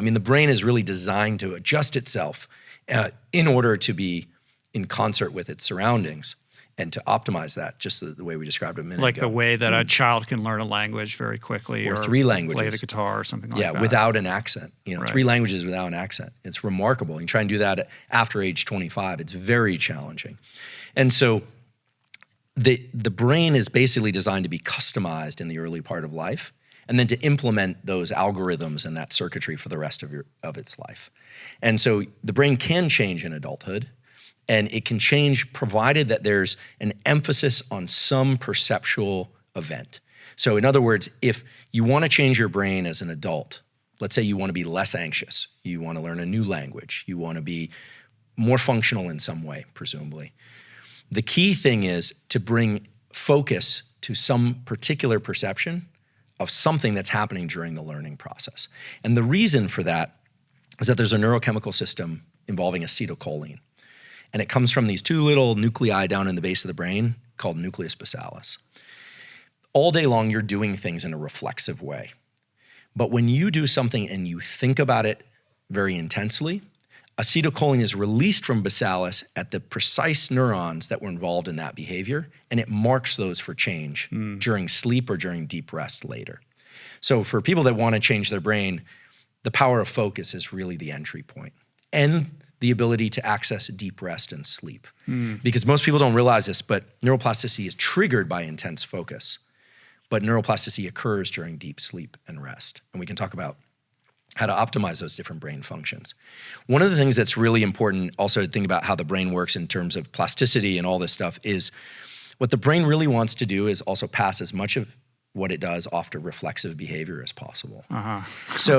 I mean, the brain is really designed to adjust itself in order to be in concert with its surroundings and to optimize that, just the way we described a minute ago. Like the way that a child can learn a language very quickly, or 3 languages. Play the guitar or something like that. Yeah, without an accent. You know, Right. 3 languages without an accent. It's remarkable. You try and do that after age 25. It's very challenging. And so the brain is basically designed to be customized in the early part of life, and then to implement those algorithms and that circuitry for the rest of its life. And so the brain can change in adulthood, and it can change provided that there's an emphasis on some perceptual event. So in other words, if you want to change your brain as an adult, let's say you want to be less anxious, you want to learn a new language, you want to be more functional in some way, presumably. The key thing is to bring focus to some particular perception of something that's happening during the learning process. And the reason for that is that there's a neurochemical system involving acetylcholine. And it comes from these 2 little nuclei down in the base of the brain called nucleus basalis. All day long, you're doing things in a reflexive way. But when you do something and you think about it very intensely, acetylcholine is released from basalis at the precise neurons that were involved in that behavior, and it marks those for change during sleep or during deep rest later. So for people that want to change their brain, the power of focus is really the entry point, and the ability to access deep rest and sleep. Because most people don't realize this, but neuroplasticity is triggered by intense focus, but neuroplasticity occurs during deep sleep and rest. And we can talk about how to optimize those different brain functions. One of the things that's really important also to think about how the brain works in terms of plasticity and all this stuff is what the brain really wants to do is also pass as much of what it does off to reflexive behavior as possible. So